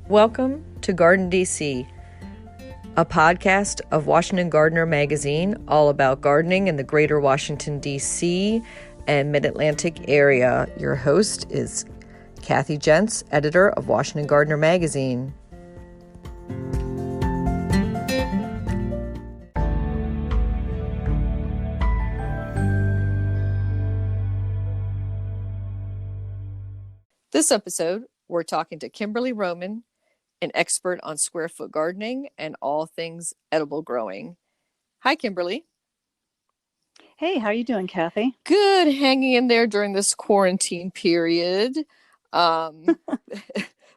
Welcome to Garden DC, a podcast of Washington Gardener magazine, all about gardening in the greater Washington, D.C. and Mid-Atlantic area. Your host is Kathy Jentz, editor of Washington Gardener magazine. This episode, we're talking to Kimberly Roman, an expert on square foot gardening and all things edible growing. Hi, Kimberly. Hey, how are you doing, Kathy? Good, hanging in there during this quarantine period. The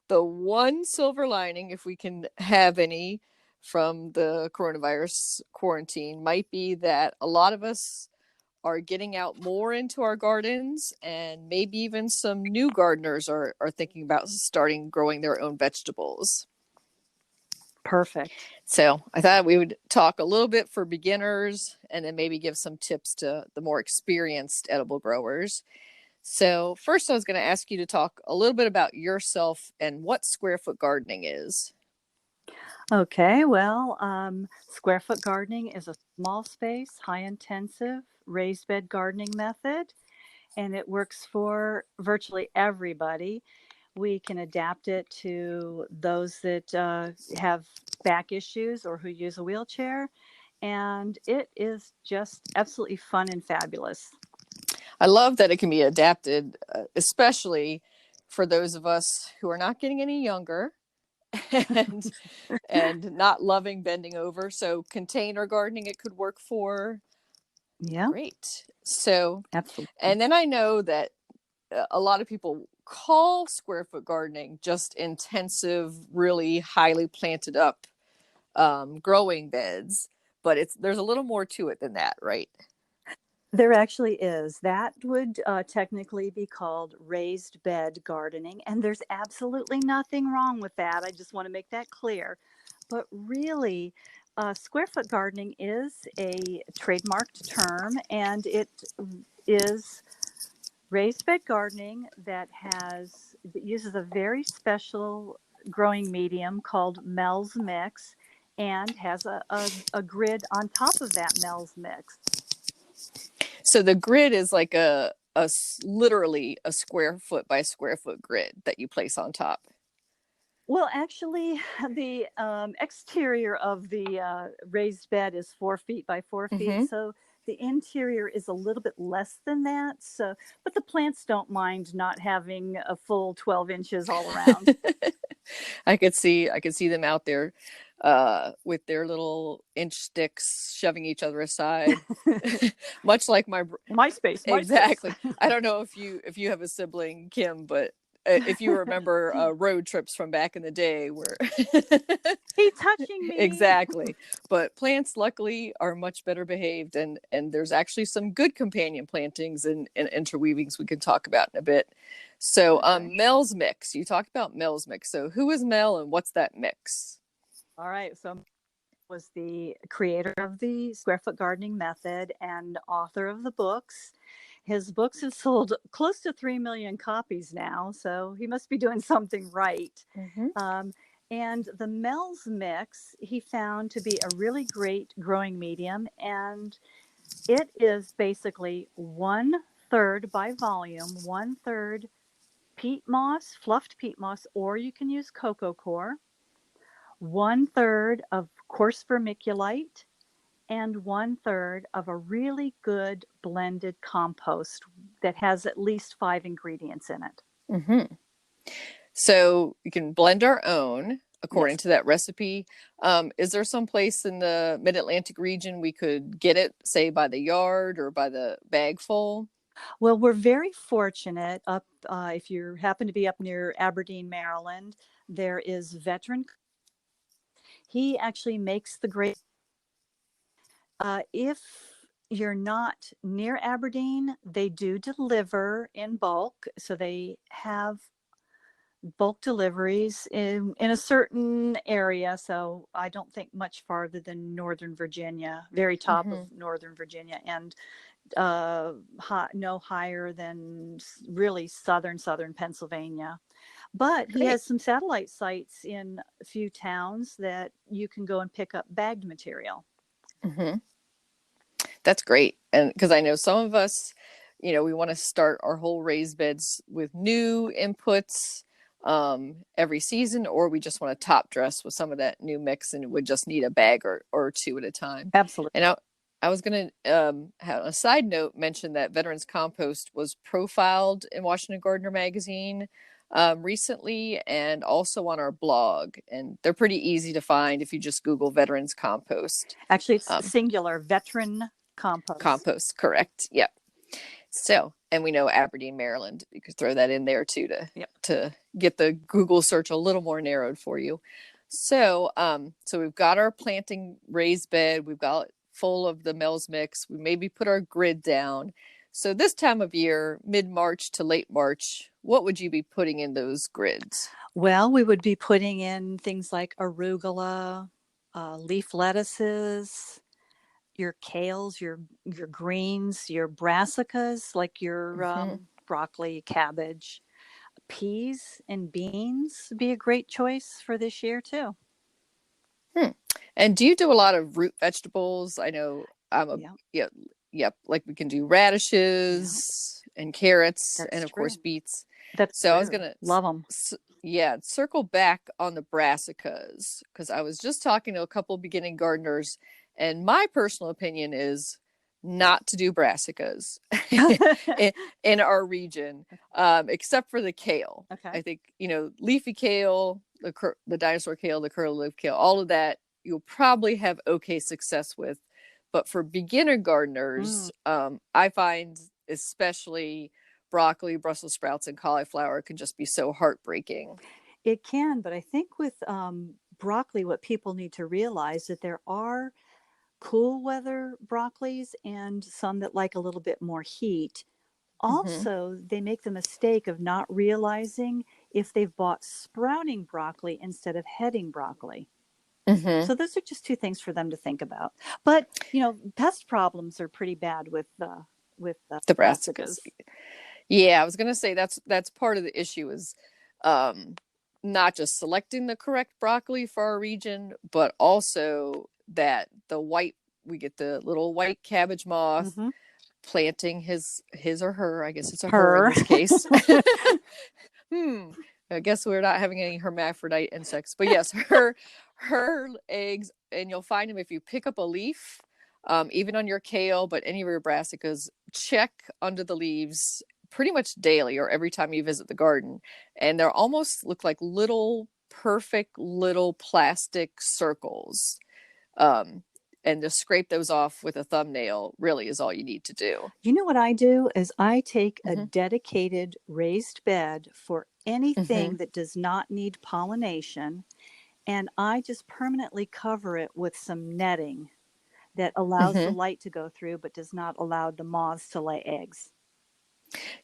one silver lining, if we can have any, from the coronavirus quarantine might be that a lot of us are getting out more into our gardens, and maybe even some new gardeners are thinking about starting growing their own vegetables. Perfect. So I thought we would talk a little bit for beginners and then maybe give some tips to the more experienced edible growers. So first, I was going to ask you to talk a little bit about yourself and what square foot gardening is. Okay, well, square foot gardening is a small space, high intensive, raised bed gardening method, and it works for virtually everybody. We can adapt it to those that have back issues or who use a wheelchair, and it is just absolutely fun and fabulous. I love that it can be adapted, especially for those of us who are not getting any younger and and not loving bending over. So container gardening it could work for. Yeah, Great. So, absolutely. and then I know that a lot of people call square foot gardening just intensive, really highly planted up growing beds, but there's a little more to it than that, right? There actually is. That would technically be called raised bed gardening, and there's absolutely nothing wrong with that. I just want to make that clear. But really, square foot gardening is a trademarked term, and it is raised bed gardening that uses a very special growing medium called Mel's Mix, and has a grid on top of that Mel's Mix. So the grid is like literally a square foot by square foot grid that you place on top. Well, actually, the exterior of the raised bed is 4 feet by 4 feet. Mm-hmm. So the interior is a little bit less than that. So, but the plants don't mind not having a full 12 inches all around. I could see them out there with their little inch sticks shoving each other aside, much like MySpace. Exactly. I don't know if you have a sibling, Kim, but if you remember road trips from back in the day where He's touching me. Exactly. But plants luckily are much better behaved, and there's actually some good companion plantings and interweavings we can talk about in a bit. So Mel's Mix, you talked about Mel's Mix. So who is Mel and what's that mix? All right. So was the creator of the square foot gardening method and author of the books. His books have sold close to 3 million copies now, so he must be doing something right. Mm-hmm. And the Mel's Mix he found to be a really great growing medium, and it is basically 1/3 by volume, 1/3 peat moss, fluffed peat moss, or you can use cocoa coir, 1/3 of coarse vermiculite, and 1/3 of a really good blended compost that has at least 5 ingredients in it. Mm-hmm. So you can blend our own according to that recipe. Is there some place in the Mid-Atlantic region we could get it, say by the yard or by the bagful? Well, we're very fortunate up if you happen to be up near Aberdeen, Maryland, there is Veteran. He actually makes the great. If you're not near Aberdeen, they do deliver in bulk. So they have bulk deliveries in a certain area. So I don't think much farther than Northern Virginia, very top of Northern Virginia, and no higher than really southern Pennsylvania. But he Great. has some satellite sites in a few towns that you can go and pick up bagged material. Hmm. That's great. And because I know some of us, we want to start our whole raised beds with new inputs every season, or we just want to top dress with some of that new mix and would just need a bag or two at a time. Absolutely. And I was going to have a side note mention that Veterans Compost was profiled in Washington Gardener magazine recently and also on our blog. And they're pretty easy to find if you just Google Veterans Compost. Actually, it's Um, singular, veteran compost. Compost, correct. Yep. So, and we know Aberdeen, Maryland. You could throw that in there too Yep. to get the Google search a little more narrowed for you. So we've got our planting raised bed. We've got full of the Mel's mix. We maybe put our grid down. So this time of year, mid-March to late March, what would you be putting in those grids? Well, we would be putting in things like arugula, leaf lettuces, your kales, your greens, your brassicas, like your Mm-hmm. broccoli, cabbage, peas, and beans would be a great choice for this year too. Hmm. And do you do a lot of root vegetables? I know Yeah, yeah, yep, like we can do yeah, radishes and carrots and that's of course true. beets. That's So I was true. gonna, Love them. yeah, circle back on the brassicas because I was just talking to a couple beginning gardeners, and my personal opinion is not to do brassicas in, in our region, except for the kale. Okay. I think leafy kale, the dinosaur kale, the curly leaf kale, all of that you'll probably have okay success with. But for beginner Mm. gardeners, I find especially broccoli, Brussels sprouts, and cauliflower can just be so heartbreaking. It can, but I think with broccoli, what people need to realize that there are cool weather broccolis and some that like a little bit more heat. Mm-hmm. Also, they make the mistake of not realizing if they've bought sprouting broccoli instead of heading broccoli. Mm-hmm. So those are just two things for them to think about. But pest problems are pretty bad with The brassicas. brassicas. Yeah, I was gonna say that's part of the issue is um, not just selecting the correct broccoli for our region, but also that the white we get the little white cabbage moth Mm-hmm. planting his or her. I guess it's a her in Her. this case. Hmm. I guess we're not having any hermaphrodite insects, but yes, her eggs, and you'll find them if you pick up a leaf, even on your kale, but any of your brassicas. Check under the leaves pretty much daily or every time you visit the garden, and they're almost look like little perfect little plastic circles. Um, and to scrape those off with a thumbnail really is all you need to do. You know what I do is I take a Mm-hmm. dedicated raised bed for Mm-hmm. anything that does not need pollination, and I just permanently cover it with some netting that allows the Mm-hmm. light to go through but does not allow the moths to lay eggs.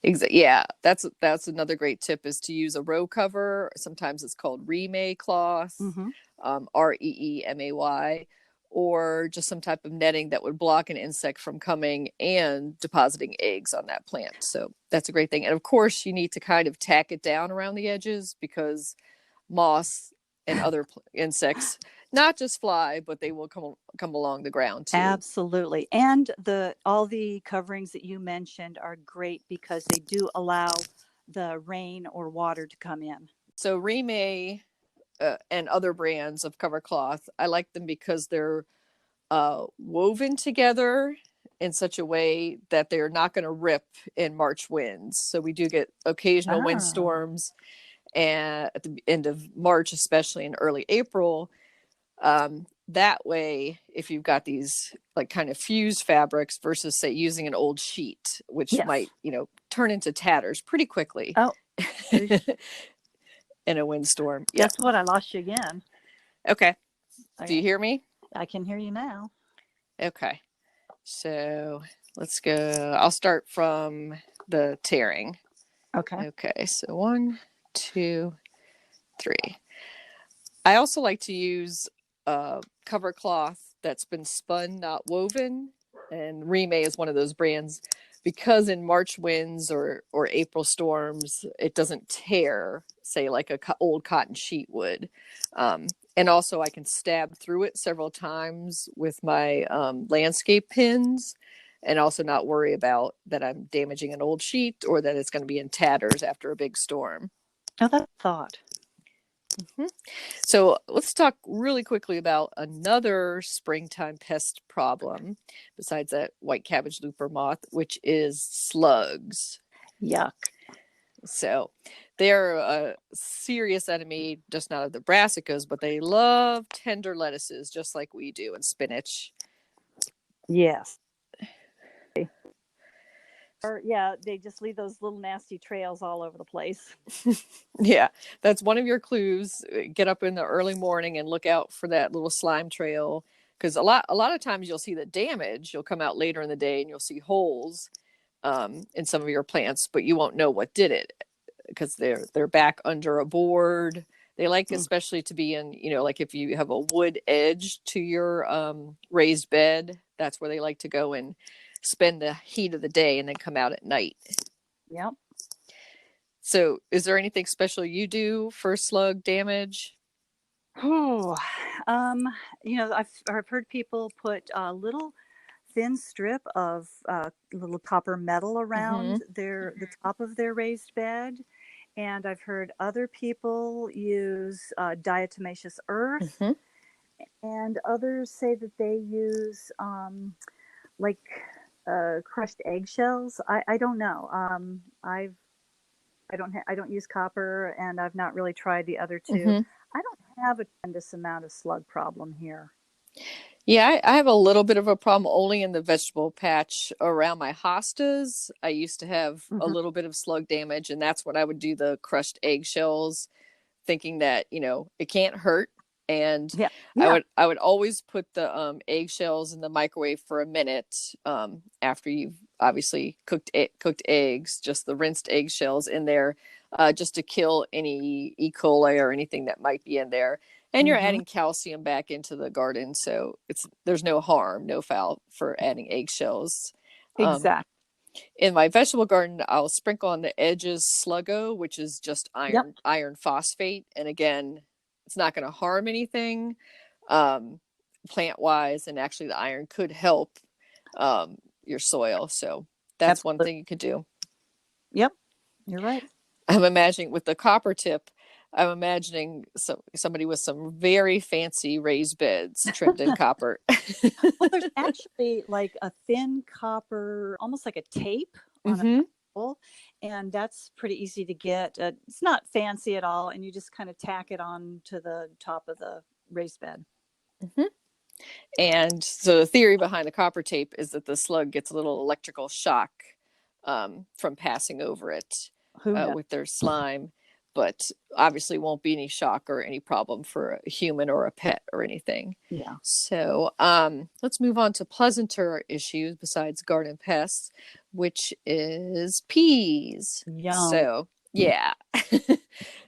Yeah, that's another great tip is to use a row cover. Sometimes it's called remay cloth, Mm-hmm. Reemay, or just some type of netting that would block an insect from coming and depositing eggs on that plant. So that's a great thing. And of course, you need to kind of tack it down around the edges because moths and other insects not just fly, but they will come along the ground too. Absolutely. And the all the coverings that you mentioned are great because they do allow the rain or water to come in. So Remay and other brands of cover cloth, I like them because they're woven together in such a way that they're not going to rip in March winds. So we do get occasional Ah. windstorms, and at the end of March, especially in early April. That way, if you've got these like kind of fused fabrics versus say using an old sheet, which Yes. might turn into tatters pretty quickly Oh, in a windstorm. Yeah. guess what? I lost you again. Okay. Do you Okay. hear me? I can hear you now. Okay. So let's go. I'll start from the tearing. Okay. Okay. So 1, 2, 3. I also like to use cover cloth that's been spun, not woven. And Remay is one of those brands because in March winds or April storms, it doesn't tear, say like a old cotton sheet would. And also I can stab through it several times with my landscape pins, and also not worry about that I'm damaging an old sheet or that it's going to be in tatters after a big storm. Oh, that's a thought. Mm-hmm. So let's talk really quickly about another springtime pest problem besides that white cabbage looper moth, which is slugs. Yuck. So they're a serious enemy, just not of the brassicas, but they love tender lettuces just like we do, and spinach. Yes. Or yeah, they just leave those little nasty trails all over the place. Yeah, that's one of your clues. Get up in the early morning and look out for that little slime trail, because a lot of times you'll see the damage. You'll come out later in the day and you'll see holes in some of your plants, but you won't know what did it because they're back under a board. They like especially to be in, like if you have a wood edge to your raised bed, that's where they like to go and spend the heat of the day and then come out at night. Yep. So is there anything special you do for slug damage? Oh, I've heard people put a little thin strip of little copper metal Mm-hmm. around the top of their raised bed, and I've heard other people use diatomaceous earth, Mm-hmm. and others say that they use like crushed eggshells. I don't know. I don't use copper, and I've not really tried the other two. Mm-hmm. I don't have a tremendous amount of slug problem here. Yeah, I have a little bit of a problem only in the vegetable patch around my hostas. I used to have a Hmm. little bit of slug damage, and that's when I would do the crushed eggshells, thinking that it can't hurt. And Yeah, I yeah. would I would always put the eggshells in the microwave for a minute after you've obviously cooked eggs, just the rinsed eggshells in there, just to kill any E. coli or anything that might be in there. And you're Hmm. adding calcium back into the garden, so there's no harm, no foul for adding eggshells. Um, Exactly. in my vegetable garden, I'll sprinkle on the edges sluggo, which is just Yep. iron phosphate. And again, it's not going to harm anything um, plant wise. And actually, the iron could help your soil. So that's one Absolutely. thing you could do. Yep. You're right. I'm imagining with the copper tip, I'm imagining somebody with some very fancy raised beds trimmed in copper. Well, there's actually like a thin copper, almost like a tape on a Mm-hmm. pole, and that's pretty easy to get. It's not fancy at all, and you just kind of tack it on to the top of the raised bed. Mm-hmm. And so the theory behind the copper tape is that the slug gets a little electrical shock from passing over it Who knows? with their slime, but obviously won't be any shock or any problem for a human or a pet or anything. Yeah. So let's move on to pleasanter issues besides garden pests, which is peas. Yum. So, yeah.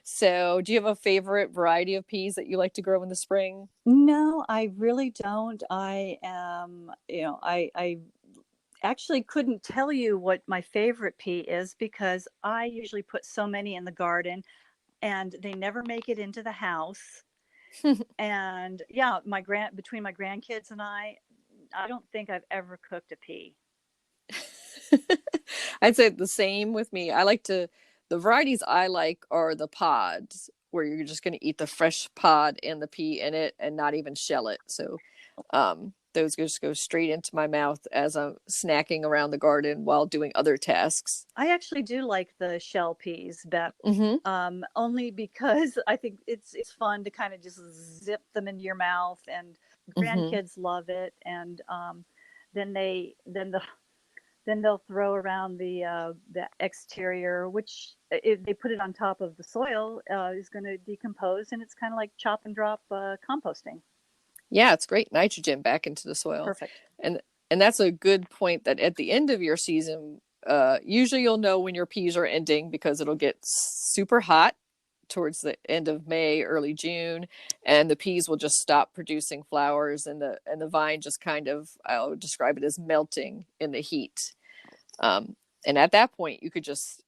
So, do you have a favorite variety of peas that you like to grow in the spring? No, I really don't. I am, I actually couldn't tell you what my favorite pea is because I usually put so many in the garden and they never make it into the house. And yeah, between my grandkids and I don't think I've ever cooked a pea. I'd say the same with me. The varieties I like are the pods, where you're just going to eat the fresh pod and the pea in it and not even shell it. So those just go straight into my mouth as I'm snacking around the garden while doing other tasks. I actually do like the shell peas better, Mm-hmm. only because I think it's fun to kind of just zip them into your mouth, and Mm-hmm. grandkids love it. And then then they'll throw around the exterior, which if they put it on top of the soil, is going to decompose, and it's kind of like chop and drop composting. Yeah, it's great nitrogen back into the soil. Perfect. And and that's a good point that at the end of your season, usually you'll know when your peas are ending because it'll get super hot towards the end of May, early June, and the peas will just stop producing flowers and the vine just kind of, I'll describe it as melting in the heat. And at that point, you could just,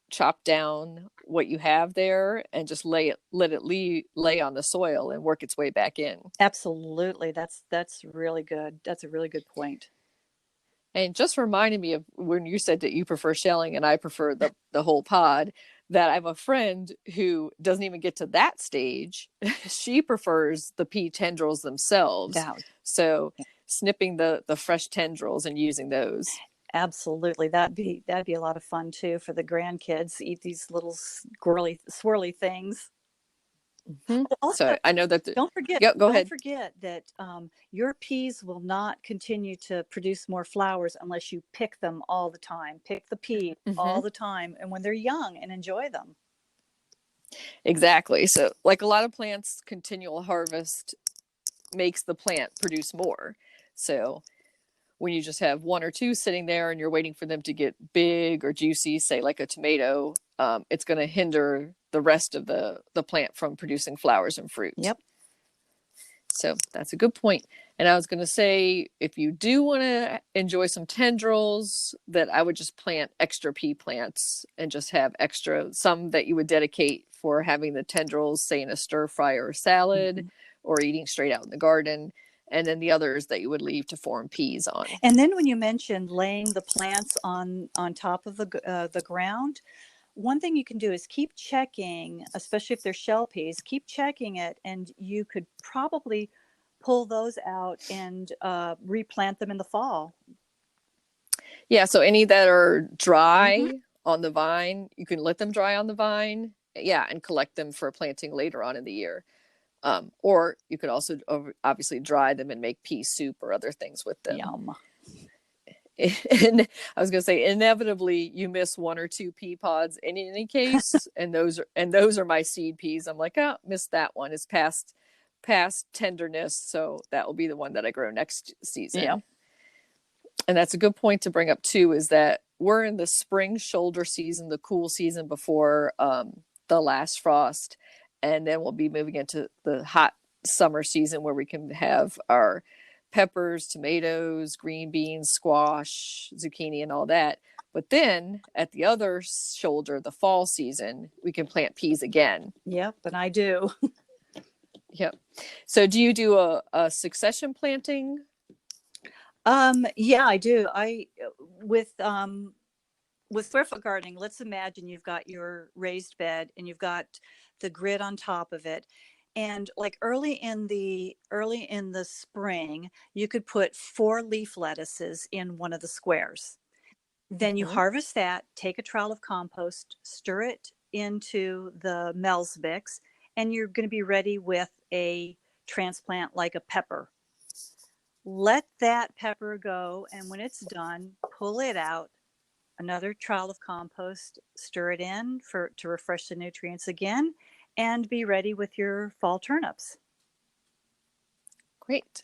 chop down what you have there and just let it lay on the soil and work its way back in. Absolutely. That's really good. That's a really good point. And just reminded me of when you said that you prefer shelling and I prefer the whole pod, that I have a friend who doesn't even get to that stage. She prefers the pea tendrils themselves. That, So snipping the fresh tendrils and using those. absolutely. That'd be a lot of fun too for the grandkids. Eat these little swirly things. Mm-hmm. Oh, also, So I know that. don't forget, Yep, go don't ahead. forget that your peas will not continue to produce more flowers unless you pick them all the time. Pick the peas Mm-hmm. all the time, and when they're young, and enjoy them. Exactly. So, like a lot of plants, continual harvest makes the plant produce more. So, when you just have one or two sitting there and you're waiting for them to get big or juicy, say like a tomato, it's going to hinder the rest of the plant from producing flowers and fruit. Yep. So that's a good point. And I was going to say, if you do want to enjoy some tendrils, that I would just plant extra pea plants and just have extra, some that you would dedicate for having the tendrils, say in a stir fry or a salad, Mm-hmm. or eating straight out in the garden. And then the others that you would leave to form peas on. And then when you mentioned laying the plants on top of the ground, one thing you can do is keep checking, especially if they're shell peas, keep checking it, and you could probably pull those out and replant them in the fall. Yeah, so any that are Mm-hmm. dry on the vine, you can let them dry on the vine. Yeah, and collect them for planting later on in the year. Or you could also obviously dry them and make pea soup or other things with them. Yum. And I was going to say, inevitably, you miss one or two pea pods in any case, and those are my seed peas. I'm like, oh, missed that one. It's past tenderness, so that will be the one that I grow next season. Yep. And that's a good point to bring up too, is that we're in the spring shoulder season, the cool season before the last frost, and then we'll be moving into the hot summer season where we can have our peppers, tomatoes, green beans, squash, zucchini, and all that. But then at the other shoulder, the fall season, we can plant peas again. Yep, and I do. Yep. So do you do a succession planting? Yeah, I do. I with square foot gardening, let's imagine you've got your raised bed and you've got the grid on top of it. And like early in the spring, you could put 4 leaf lettuces in one of the squares. Then you Mm-hmm. harvest that, take a trowel of compost, stir it into the Mel's mix, and you're going to be ready with a transplant like a pepper. Let that pepper go, and when it's done, pull it out, another trowel of compost, stir it in to refresh the nutrients again, and be ready with your fall turnips. Great.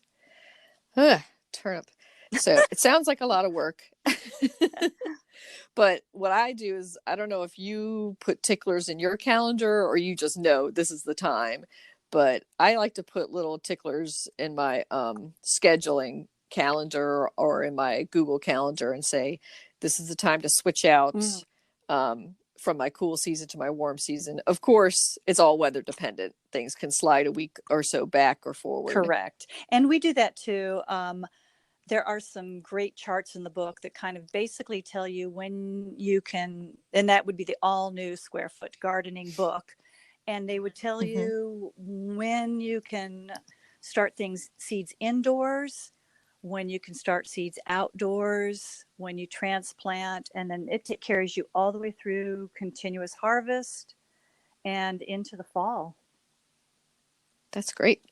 Ugh, turnip. So it sounds like a lot of work. But what I do is, I don't know if you put ticklers in your calendar or you just know this is the time, but I like to put little ticklers in my scheduling calendar or in my Google calendar and say, this is the time to switch out from my cool season to my warm season. Of course, it's all weather dependent. Things can slide a week or so back or forward. Correct. And we do that too. There are some great charts in the book that kind of basically tell you when you can, and that would be the all new Square Foot Gardening book. And they would tell you when you can start seeds indoors, when you can start seeds outdoors, when you transplant, and then it carries you all the way through continuous harvest and into the fall. That's great.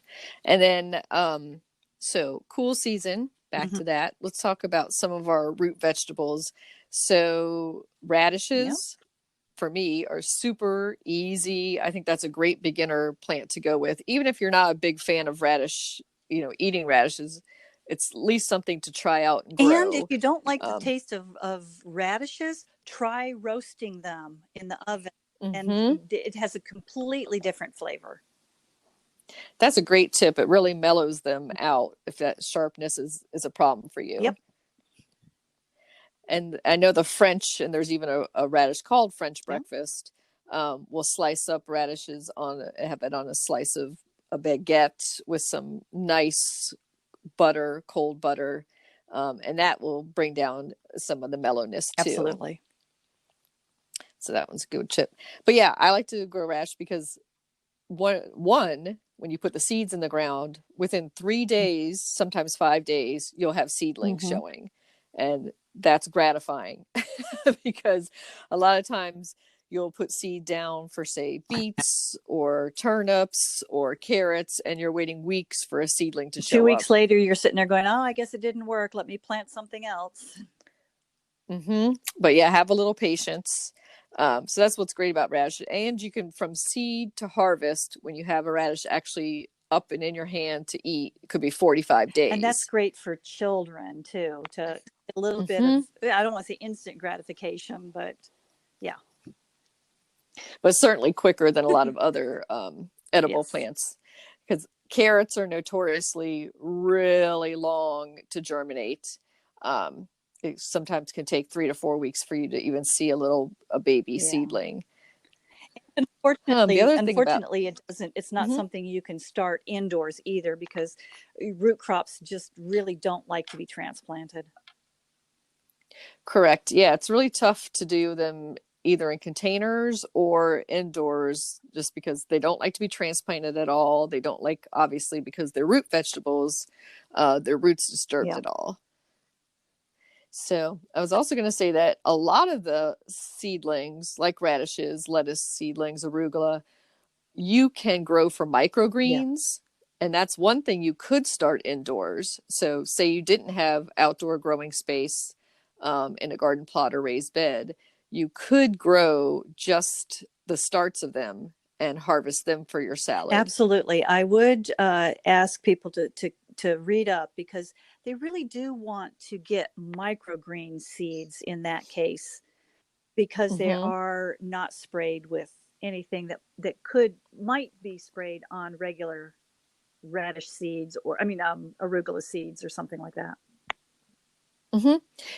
And then, so cool season, back to that. Let's talk about some of our root vegetables. So radishes, for me, are super easy. I think that's a great beginner plant to go with. Even if you're not a big fan of radish, eating radishes, it's at least something to try out and grow. And if you don't like the taste of radishes, try roasting them in the oven. And it has a completely different flavor. That's a great tip. It really mellows them out if that sharpness is a problem for you. Yep. And I know the French, and there's even a radish called French Yeah, breakfast, will slice up radishes have it on a slice of a baguette with some nice butter, cold butter, and that will bring down some of the mellowness too. absolutely. So that one's a good chip. But yeah, I like to grow radish because one when you put the seeds in the ground, within 3 days, sometimes 5 days, you'll have seedlings Mm-hmm. showing, and that's gratifying because a lot of times you'll put seed down for, say, beets or turnips or carrots, and you're waiting weeks for a seedling to Two show up. weeks later, you're sitting there going, "Oh, I guess it didn't work. Let me plant something else." But yeah, have a little patience. So that's what's great about radish. And you can, from seed to harvest, when you have a radish actually up and in your hand to eat, it could be 45 And that's days. great for children too, to a little bit of, hmm I don't want to say instant gratification, but yeah, But certainly quicker than a lot of other edible yes, plants, because carrots are notoriously really long to germinate. It sometimes can take 3 to 4 weeks for you to even see a baby yeah. seedling. The Unfortunately, other thing about unfortunately, it's not Mhm. something you can start indoors either because root crops just really don't like to be transplanted. Correct. Yeah, it's really tough to do them either in containers or indoors just because they don't like to be transplanted at all. They don't like, obviously, because they're root vegetables, their roots disturbed Yeah, at all. So I was also going to say that a lot of the seedlings, like radishes, lettuce seedlings, arugula, you can grow for yeah, microgreens. And that's one thing you could start indoors. So, say you didn't have outdoor growing space in a garden plot or raised bed, you could grow just the starts of them and harvest them for your salad. absolutely. I would ask people to read up because they really do want to get microgreen seeds in that case because they Mm-hmm. are not sprayed with anything that could might be sprayed on regular radish seeds or I mean arugula seeds or something like that. Mm-hmm.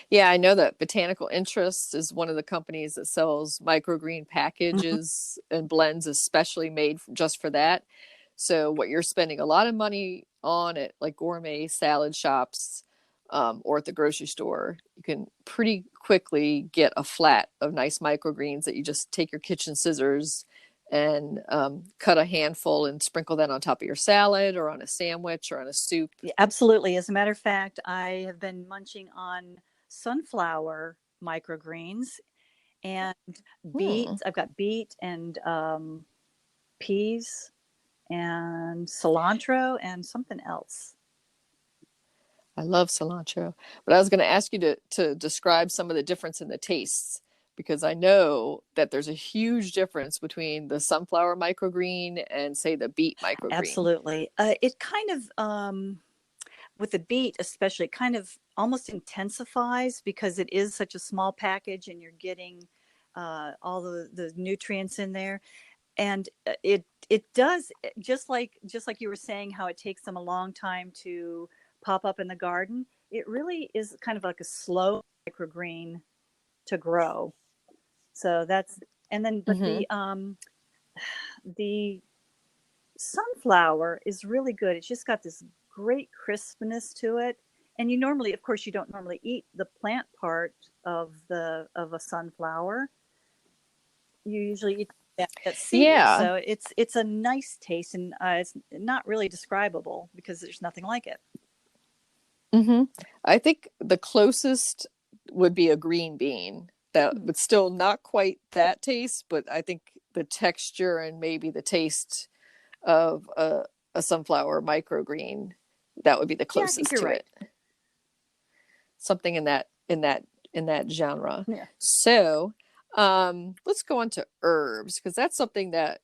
Yeah, I know that Botanical Interest is one of the companies that sells microgreen Mhm. packages and blends especially made just for that. So what you're spending a lot of money on at like gourmet salad shops or at the grocery store, you can pretty quickly get a flat of nice microgreens that you just take your kitchen scissors and cut a handful and sprinkle that on top of your salad or on a sandwich or on a soup. Yeah, absolutely. As a matter of fact, I have been munching on sunflower microgreens and Hmm. beets. I've got beet and peas and cilantro and something else. I love cilantro, but I was going to ask you to describe some of the difference in the tastes because I know that there's a huge difference between the sunflower microgreen and, say, the beet microgreen. Absolutely. It kind of, with the beet especially, it kind of almost intensifies because it is such a small package and you're getting all the nutrients in there. And it does just like you were saying how it takes them a long time to pop up in the garden. It really is kind of like a slow microgreen to grow. So that's and then but Mm-hmm. the sunflower is really good. It's just got this great crispness to it. And you normally, of course, you don't normally eat the plant part of a sunflower. You usually eat that seed. Yeah. So it's a nice taste, and it's not really describable because there's nothing like it. Mm-hmm. I think the closest would be a green bean. That Hmm. would still not quite that taste, but I think the texture and maybe the taste of a sunflower microgreen, that would be the Yeah, I think closest you're to right. it. Something in that genre. Yeah, So let's go on to herbs because that's something that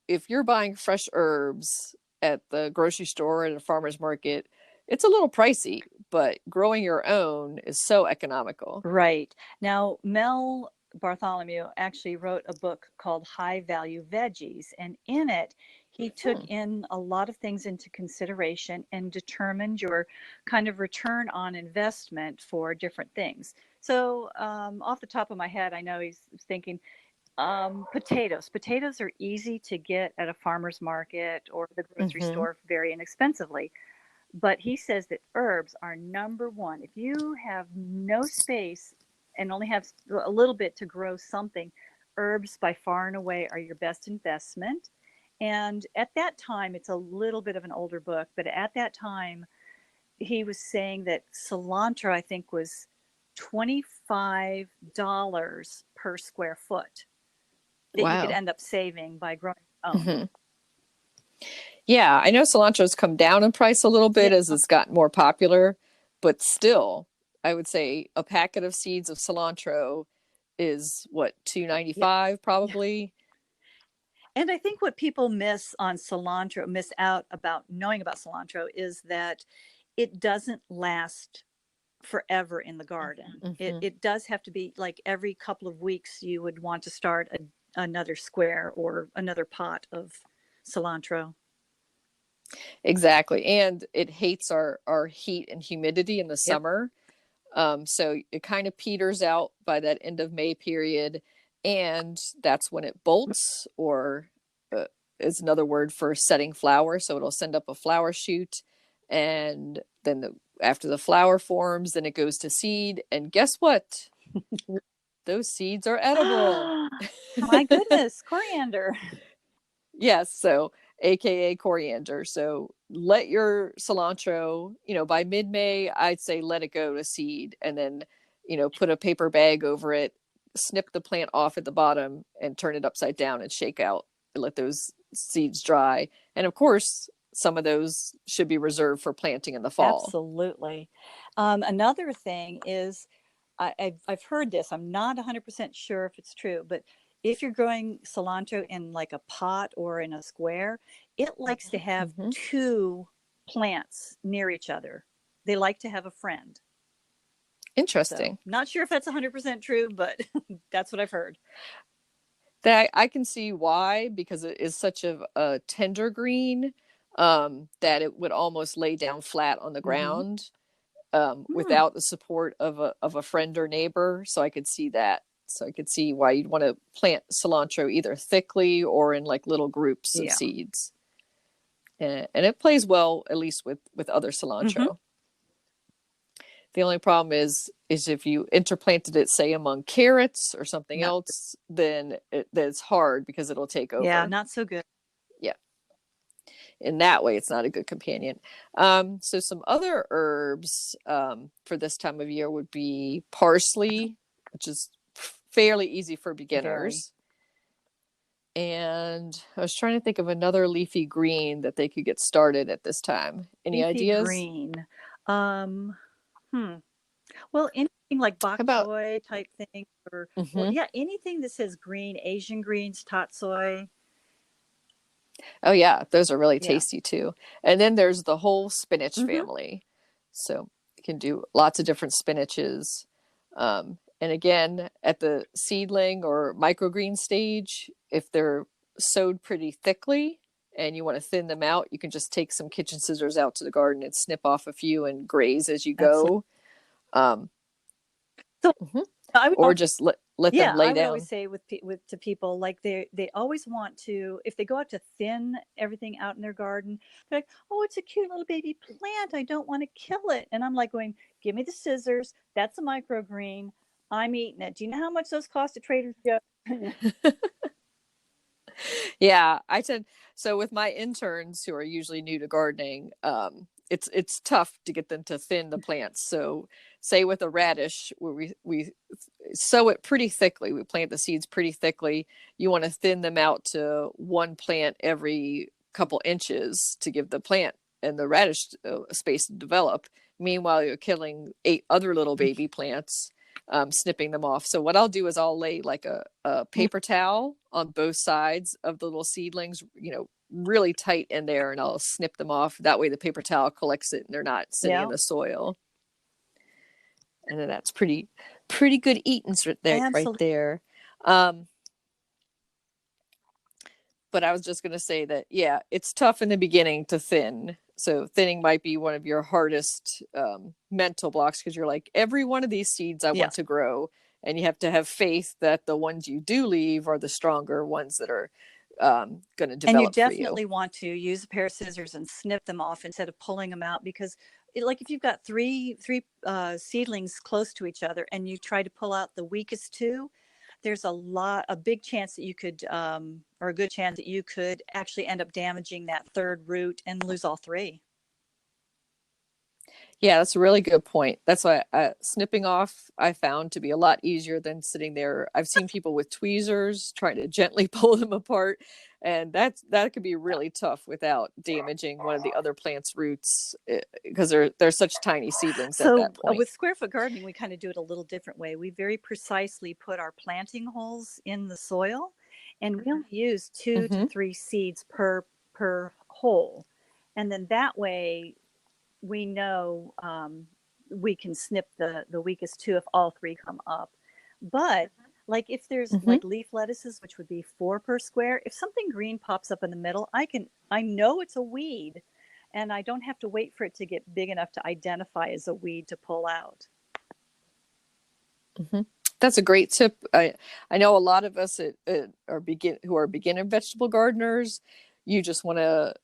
if you're buying fresh herbs at the grocery store or at a farmer's market, it's a little pricey, but growing your own is so economical. right. Now, Mel Bartholomew actually wrote a book called High Value Veggies, and in it, he took Hmm. in a lot of things into consideration and determined your kind of return on investment for different things. So, off the top of my head, I know he's thinking potatoes. Potatoes are easy to get at a farmer's market or the grocery Mm-hmm. store very inexpensively. But he says that herbs are number one. If you have no space and only have a little bit to grow something, herbs by far and away are your best investment. And at that time, it's a little bit of an older book, but at that time, he was saying that cilantro, I think, was $25 per square foot that you could Wow. end up saving by growing your own. Mm-hmm. Yeah, I know cilantro's come down in price a little Yeah. bit as it's gotten more popular, but still, I would say a packet of seeds of cilantro is what, Yeah. 2.95 Yeah. probably. And I think what people miss on cilantro, miss out about knowing about cilantro, is that it doesn't last forever in the garden. It Mm-hmm. it does have to be like every couple of weeks you would want to start another square or another pot of cilantro. Exactly. And it hates our heat and humidity in the Yep. summer. So it kind of peters out by that end of May period. And that's when it bolts, or is another word for setting flower. So it'll send up a flower shoot. And then after the flower forms, then it goes to seed. And guess what? Those seeds are edible. My goodness, coriander. Yes, so AKA coriander. So let your cilantro, by mid-May, I'd say let it go to seed, and then, put a paper bag over it, snip the plant off at the bottom and turn it upside down and shake out and let those seeds dry. And of course, some of those should be reserved for planting in the fall. Absolutely. Another thing is, I've heard this. I'm not 100% sure if it's true, but if you're growing cilantro in like a pot or in a square, it likes to have Mm-hmm. two plants near each other. They like to have a friend. So, Interesting. not sure if that's 100% true, but that's what I've heard. That I can see why, because it is such a tender green, that it would almost lay down flat on the Mm-hmm. ground, Hmm. without the support of a friend or neighbor. So I could see that. So I could see why you'd want to plant cilantro either thickly or in like little groups of Yeah. seeds. And it plays well, at least with other Mm-hmm. cilantro. The only problem is if you interplanted it, say, among carrots or something No. else, then it's hard because it'll take Yeah, over. not so good. Yeah, in that way, it's not a good companion. So some other herbs for this time of year would be parsley, which is fairly easy for Very. beginners. And I was trying to think of another leafy green that they could get started at this time. Any Leafy ideas? green. Um, hmm. Well, anything like bok How about? choy type thing, or Mm-hmm. yeah, anything that says green, Asian greens, tatsoi. Oh yeah, those are really Yeah. tasty too. And then there's the whole spinach Mm-hmm. family. So you can do lots of different spinaches. And again, at the seedling or microgreen stage, if they're sowed pretty thickly and you want to thin them out, you can just take some kitchen scissors out to the garden and snip off a few and graze as you Absolutely. go. Um, So mhm. I would Or always, just let them yeah, lay I would always down. say with to people like they always want to, if they go out to thin everything out in their garden, they're like, oh, it's a cute little baby plant. I don't want to kill it. And I'm like going, give me the scissors. That's a microgreen. I'm eating it. Do you know how much those cost at Trader Joe's? Yeah, I tend so with my interns who are usually new to gardening, it's tough to get them to thin the plants. So say with a radish, where we sow it pretty thickly, we plant the seeds pretty thickly. You want to thin them out to one plant every couple inches to give the plant and the radish space to develop. Meanwhile, you're killing 8 other little baby plants, snipping them off. So what I'll do is I'll lay like a paper towel on both sides of the little seedlings, really tight in there, and I'll snip them off. That way the paper towel collects it and they're not sitting in Yeah, the soil. And then that's pretty good eatings right absolutely. there. Um, but I was just gonna say that, yeah, it's tough in the beginning to thin. So thinning might be one of your hardest mental blocks because you're like, every one of these seeds I want Yes. to grow. And you have to have faith that the ones you do leave are the stronger ones that are going to And you develop for you. definitely want to use a pair of scissors and snip them off instead of pulling them out, because like if you've got three seedlings close to each other and you try to pull out the weakest two, there's a big chance that you could, or a good chance that you could actually end up damaging that third root and lose all three. Yeah, that's a really good point. That's why snipping off I found to be a lot easier than sitting there. I've seen people with tweezers trying to gently pull them apart, and that could be really tough without damaging one of the other plant's roots because they're such tiny seedlings at So that point. with square foot gardening, we kind of do it a little different way. We very precisely put our planting holes in the soil, and we only use 2 to Mm-hmm. 3 seeds per hole, and then that way we know, we can snip the weakest two if all three come up. But like if there's Mm-hmm. like leaf lettuces, which would be 4 per square, if something green pops up in the middle, I know it's a weed, and I don't have to wait for it to get big enough to identify as a weed to pull out. Mm-hmm. That's a great tip. I know a lot of us who are beginner vegetable gardeners. You just want to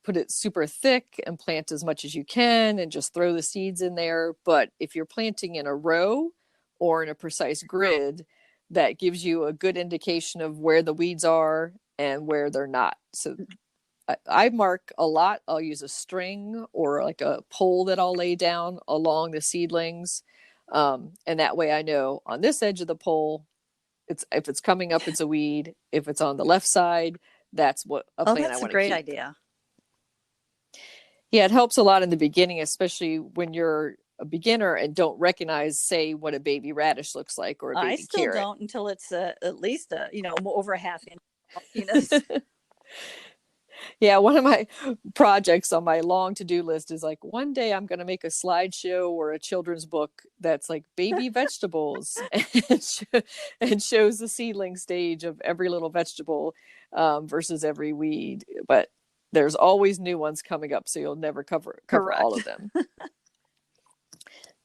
put it super thick and plant as much as you can and just throw the seeds in there. But if you're planting in a row or in a precise grid, that gives you a good indication of where the weeds are and where they're not. So I mark a lot. I'll use a string or like a pole that I'll lay down along the seedlings. And that way I know on this edge of the pole, if it's coming up, it's a weed. If it's on the left side, that's what a Oh, plant I that's a want to great keep. idea. Yeah, it helps a lot in the beginning, especially when you're a beginner and don't recognize, say, what a baby radish looks like or a I baby still carrot. don't until it's at least over a half inch penis. Yeah, one of my projects on my long to-do list is like one day I'm going to make a slideshow or a children's book that's like baby vegetables and shows the seedling stage of every little vegetable versus every weed. But there's always new ones coming up, so you'll never cover all Correct. of them.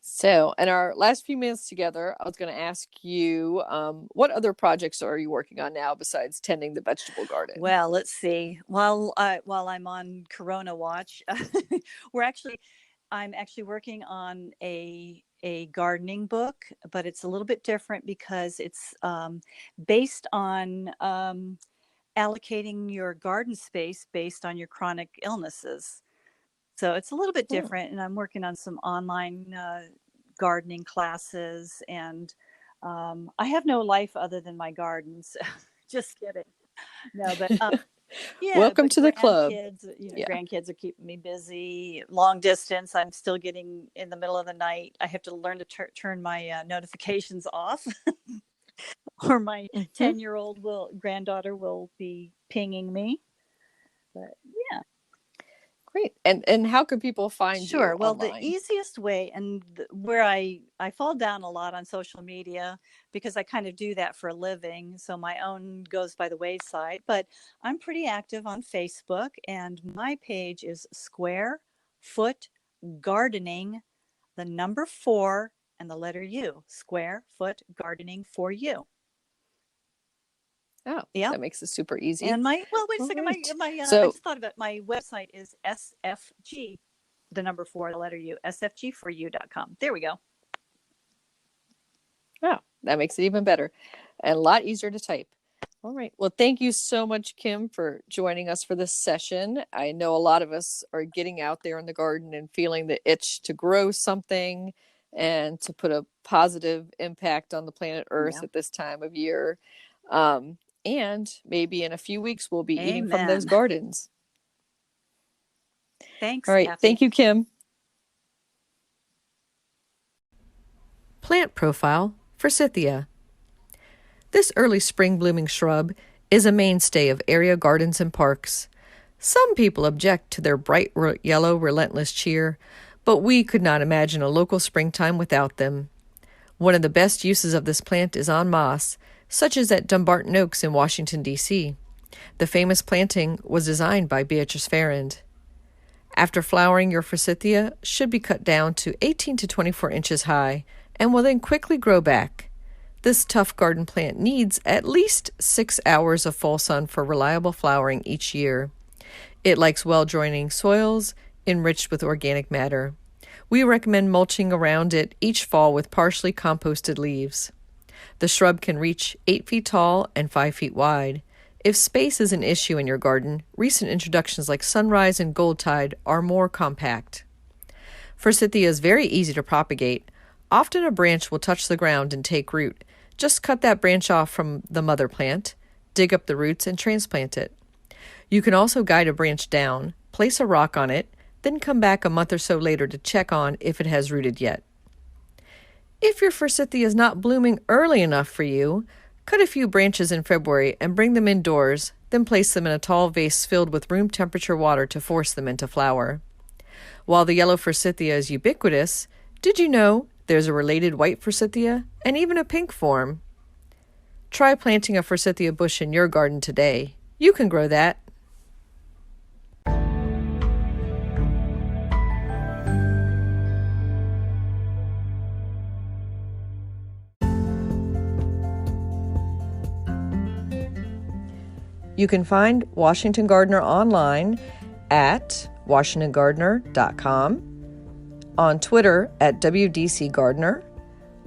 So, in our last few minutes together, I was going to ask you, what other projects are you working on now besides tending the vegetable garden? Well, let's see. While I'm on Corona watch, I'm actually working on a gardening book, but it's a little bit different because it's, based on, allocating your garden space based on your chronic illnesses. So it's a little bit Hmm. different, and I'm working on some online, gardening classes, and I have no life other than my gardens. Just kidding. No, but yeah, Welcome but to the club. Yeah. grandkids are keeping me busy. Long distance, I'm still getting in the middle of the night. I have to learn to turn my notifications off, or my Hmm. 10-year-old granddaughter will be pinging me. But yeah. Great. And how can people find you Sure. Well, the online? easiest way, and where I fall down a lot on social media because I kind of do that for a living, so my own goes by the wayside. But I'm pretty active on Facebook, and my page is Square Foot Gardening, the number 4 and the letter U. Square Foot Gardening for you. Oh, Yep. that makes it super easy. And wait a All second. right. I So, just thought about my website is SFG, the number 4, the letter U, sfgforyou.com. There we go. oh, that makes it even better and a lot easier to type. All right. Well, thank you so much, Kim, for joining us for this session. I know a lot of us are getting out there in the garden and feeling the itch to grow something and to put a positive impact on the planet Earth Yeah. at this time of year. And maybe in a few weeks, we'll be eating from those Amen. gardens. All Thanks, right. Kathy. Thank you, Kim. Plant profile Forsythia. This early spring blooming shrub is a mainstay of area gardens and parks. Some people object to their bright yellow relentless cheer, but we could not imagine a local springtime without them. One of the best uses of this plant is on moss, such as at Dumbarton Oaks in Washington, D.C. The famous planting was designed by Beatrice Farrand. After flowering, your forsythia should be cut down to 18 to 24 inches high and will then quickly grow back. This tough garden plant needs at least 6 hours of full sun for reliable flowering each year. It likes well-draining soils enriched with organic matter. We recommend mulching around it each fall with partially composted leaves. The shrub can reach 8 feet tall and 5 feet wide. If space is an issue in your garden, recent introductions like Sunrise and Gold Tide are more compact. Forsythia is very easy to propagate. Often a branch will touch the ground and take root. Just cut that branch off from the mother plant, dig up the roots, and transplant it. You can also guide a branch down, place a rock on it, then come back a month or so later to check on if it has rooted yet. If your forsythia is not blooming early enough for you, cut a few branches in February and bring them indoors, then place them in a tall vase filled with room temperature water to force them into flower. While the yellow forsythia is ubiquitous, did you know there's a related white forsythia and even a pink form? Try planting a forsythia bush in your garden today. You can grow that. You can find Washington Gardener online at washingtongardener.com, on Twitter at WDC Gardener,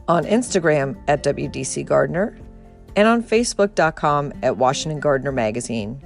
on Instagram at WDC Gardener, and on Facebook.com at Washington Gardener Magazine.